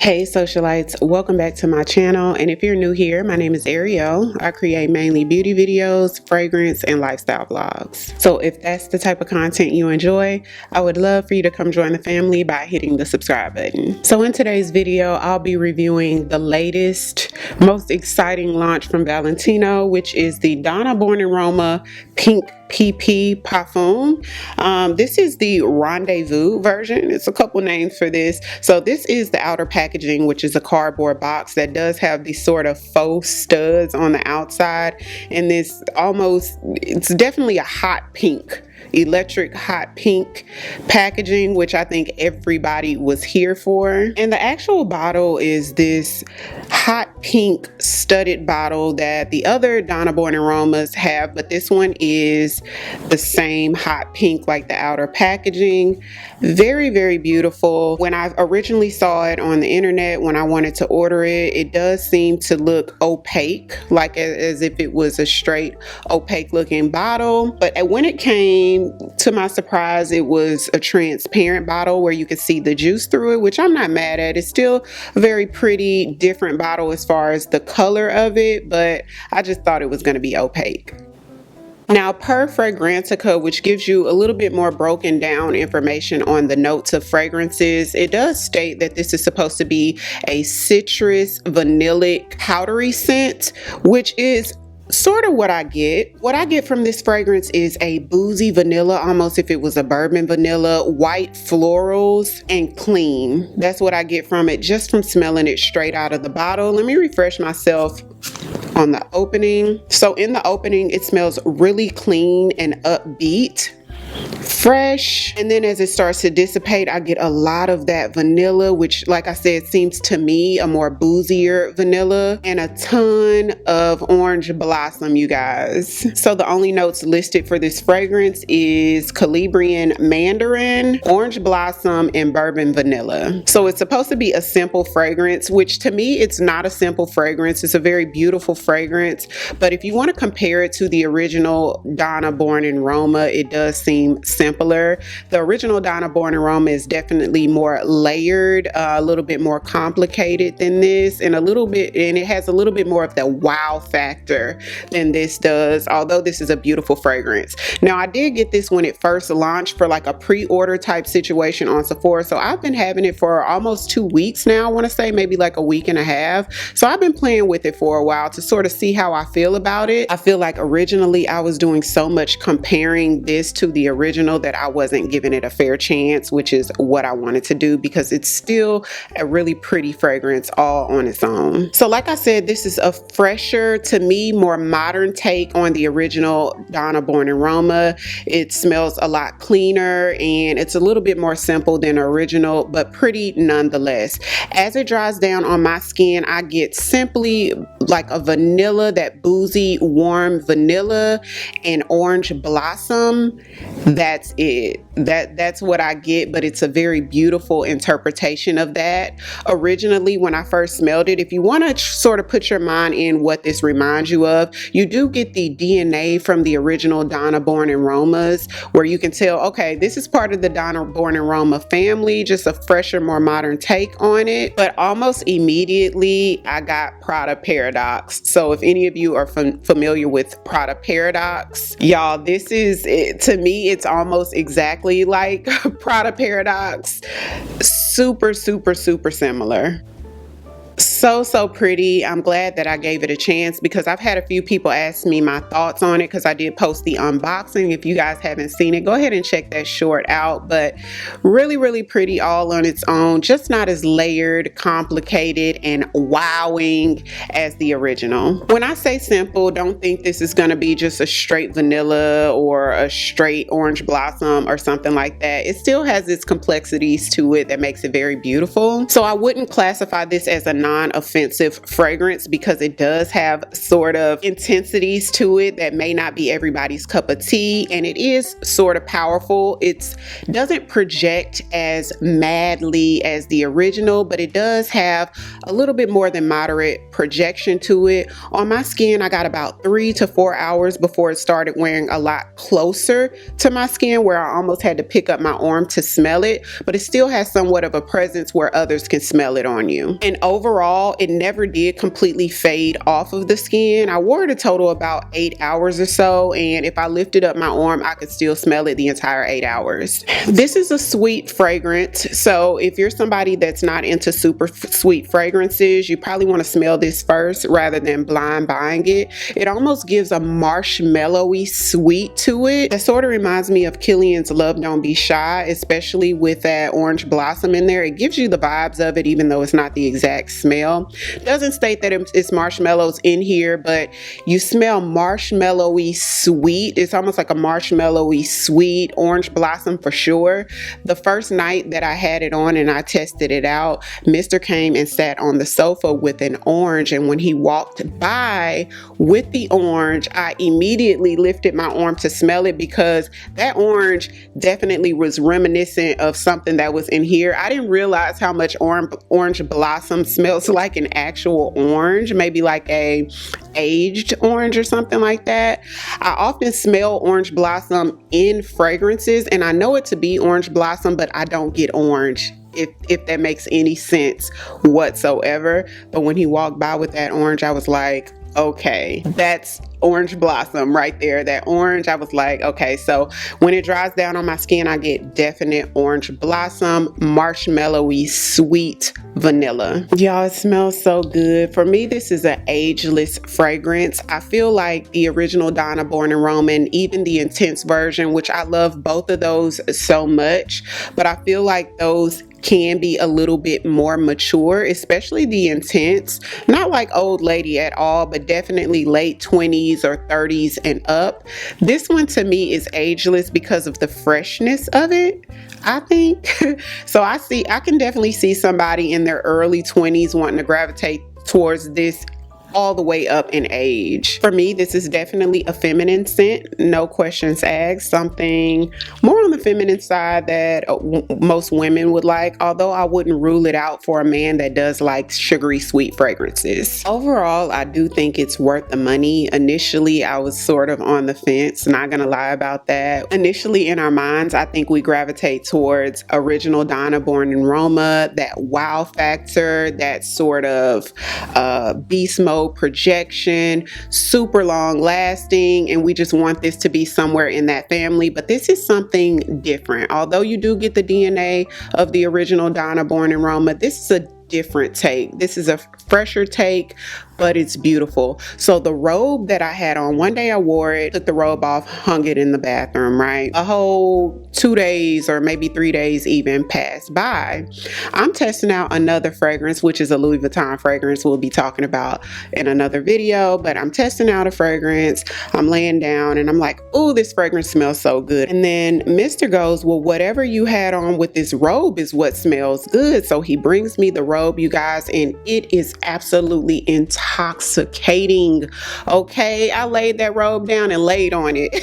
Hey socialites, welcome back to my channel, and if you're new here, my name is Ariell. I create mainly beauty videos, fragrance, and lifestyle vlogs. So if that's the type of content you enjoy, I would love for you to come join the family by hitting the subscribe button. So in today's video, I'll be reviewing the latest, most exciting launch from Valentino, which is the Donna Born in Roma PIink PP parfum. This is the Rendez-vous version. It's a couple names for this. So this is the outer packaging, which is a cardboard box that does have these sort of faux studs on the outside, and this it's definitely a hot pink, electric hot pink packaging, which I think everybody was here for. And the actual bottle is this hot pink studded bottle that the other Donna Born in Romas have, but this one is the same hot pink like the outer packaging. Very, very beautiful. When I originally saw it on the internet, when I wanted to order it, it does seem to look opaque, like as if it was a straight opaque looking bottle. But when it came, to my surprise, it was a transparent bottle where you could see the juice through it, which I'm not mad at. It's still a very pretty, different bottle as far as the color of it, but I just thought it was going to be opaque. Now, per Fragrantica, which gives you a little bit more broken down information on the notes of fragrances, it does state that this is supposed to be a citrus vanillic powdery scent, which is sort of what I get. What I get from this fragrance is a boozy vanilla, almost if it was a bourbon vanilla, white florals, and clean. That's what I get from it just from smelling it straight out of the bottle. Let me refresh myself on the opening. So in the opening, it smells really clean and upbeat, fresh, and then as it starts to dissipate, I get a lot of that vanilla, which, like I said, seems to me a more boozier vanilla, and a ton of orange blossom, you guys. So the only notes listed for this fragrance is Calabrian mandarin, orange blossom, and bourbon vanilla. So it's supposed to be a simple fragrance, which to me, it's not a simple fragrance. It's a very beautiful fragrance, but if you want to compare it to the original Donna Born in Roma, it does seem simpler. The original Donna Born in Roma is definitely more layered, a little bit more complicated than this, and it has a little bit more of the wow factor than this does, although this is a beautiful fragrance. Now, I did get this when it first launched for like a pre-order type situation on Sephora, so I've been having it for almost 2 weeks now. I want to say maybe like a week and a half. So I've been playing with it for a while to sort of see how I feel about it. I feel like originally I was doing so much comparing this to the original that I wasn't giving it a fair chance, which is what I wanted to do because it's still a really pretty fragrance all on its own. So like I said, this is a fresher, to me, more modern take on the original Donna Born in Roma. It smells a lot cleaner and it's a little bit more simple than original, but pretty nonetheless. As it dries down on my skin, I get simply like a vanilla, that boozy, warm vanilla, and orange blossom. That's it. That's what I get, but it's a very beautiful interpretation of that. Originally, when I first smelled it, if you want to sort of put your mind in what this reminds you of, you do get the DNA from the original Donna Born in Romas, where you can tell, okay, this is part of the Donna Born in Roma family, just a fresher, more modern take on it. But almost immediately, I got Prada Paradox. So if any of you are familiar with Prada Paradox, y'all, this is, to me, it's almost exactly like Prada Paradox. Super, super, super similar. So pretty. I'm glad that I gave it a chance because I've had a few people ask me my thoughts on it because I did post the unboxing. If you guys haven't seen it, go ahead and check that short out. But really, really pretty all on its own. Just not as layered, complicated, and wowing as the original. When I say simple, don't think this is going to be just a straight vanilla or a straight orange blossom or something like that. It still has its complexities to it that makes it very beautiful. So I wouldn't classify this as a non non-offensive fragrance because it does have sort of intensities to it that may not be everybody's cup of tea, and it is sort of powerful. It doesn't project as madly as the original, but it does have a little bit more than moderate projection to it. On my skin, I got about 3 to 4 hours before it started wearing a lot closer to my skin, where I almost had to pick up my arm to smell it, but it still has somewhat of a presence where others can smell it on you. And overall, it never did completely fade off of the skin. I wore it a total about 8 hours or so, and if I lifted up my arm, I could still smell it the entire 8 hours. This is a sweet fragrance, so if you're somebody that's not into super sweet fragrances, you probably want to smell this first rather than blind buying it. It almost gives a marshmallowy sweet to it that sort of reminds me of Kilian's Love Don't Be Shy, especially with that orange blossom in there. It gives you the vibes of it, even though it's not the exact smell. It doesn't state that it's marshmallows in here, but you smell marshmallowy sweet. It's almost like a marshmallowy sweet orange blossom for sure. The first night that I had it on and I tested it out, Mr. came and sat on the sofa with an orange, and when he walked by with the orange, I immediately lifted my arm to smell it because that orange definitely was reminiscent of something that was in here. I didn't realize how much orange blossom smells like an actual orange, maybe like a aged orange or something like that. I often smell orange blossom in fragrances, and I know it to be orange blossom, but I don't get orange, if that makes any sense whatsoever. But when he walked by with that orange, I was like, okay, that's orange blossom right there. That orange, I was like, okay. So when it dries down on my skin, I get definite orange blossom, marshmallowy sweet vanilla. Y'all, it smells so good. For me, this is an ageless fragrance. I feel like the original Donna Born in Roma, and even the intense version, which I love both of those so much, but I feel like those can be a little bit more mature, especially the intense. Not like old lady at all, but definitely late 20s or 30s and up. This one to me is ageless because of the freshness of it, I think. So I can definitely see somebody in their early 20s wanting to gravitate towards this all the way up in age. For me, this is definitely a feminine scent, no questions asked. Something more on the feminine side that most women would like, although I wouldn't rule it out for a man that does like sugary sweet fragrances. Overall, I do think it's worth the money. Initially, I was sort of on the fence, not gonna lie about that. Initially, in our minds, I think we gravitate towards original Donna Born in Roma, that wow factor, that sort of beast mode projection, super long lasting, and we just want this to be somewhere in that family. But this is something different. Although you do get the DNA of the original Donna Born in Roma, this is a different take. This is a fresher take, but it's beautiful. So the robe that I had on, one day I wore it, took the robe off, hung it in the bathroom, right? A whole 2 days or maybe 3 days even passed by. I'm testing out another fragrance, which is a Louis Vuitton fragrance we'll be talking about in another video, but I'm testing out a fragrance. I'm laying down and I'm like, oh, this fragrance smells so good. And then Mr. goes, well, whatever you had on with this robe is what smells good. So he brings me the robe, you guys, and it is absolutely intoxicating. Okay, I laid that robe down and laid on it.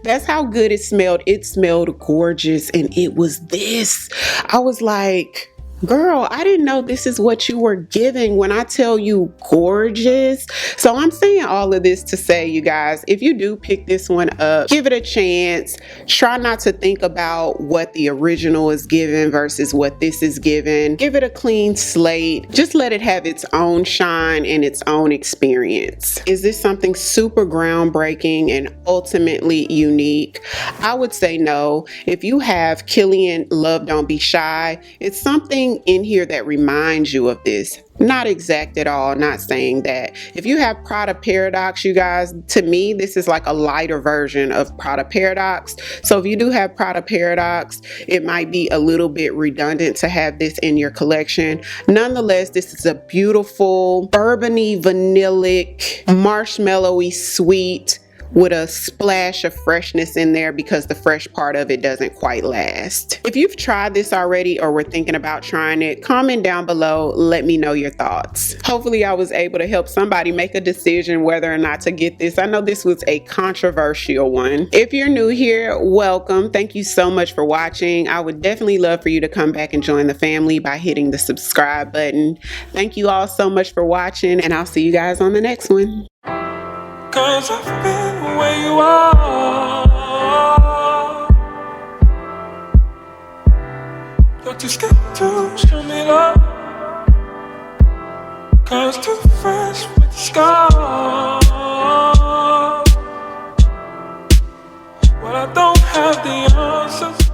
That's how good it smelled. It smelled gorgeous, and it was this. I was like, girl, I didn't know this is what you were giving when I tell you gorgeous. So I'm saying all of this to say, you guys, if you do pick this one up, give it a chance. Try not to think about what the original is given versus what this is given. Give it a clean slate. Just let it have its own shine and its own experience. Is this something super groundbreaking and ultimately unique? I would say no. If you have Kilian Love Don't Be Shy, it's something in here that reminds you of this. Not exact at all, not saying that. If you have Prada Paradox, you guys, to me, this is like a lighter version of Prada Paradox. So if you do have Prada Paradox, it might be a little bit redundant to have this in your collection. Nonetheless, this is a beautiful, bourbony, vanillic, marshmallowy, sweet, with a splash of freshness in there because the fresh part of it doesn't quite last. If you've tried this already or were thinking about trying it, comment down below, let me know your thoughts. Hopefully I was able to help somebody make a decision whether or not to get this. I know this was a controversial one. If you're new here, welcome. Thank you so much for watching. I would definitely love for you to come back and join the family by hitting the subscribe button. Thank you all so much for watching, and I'll see you guys on the next one. 'Cause I've been where you are. You're too scared to show me love. 'Cause too fresh with the scars. Well, I don't have the answers.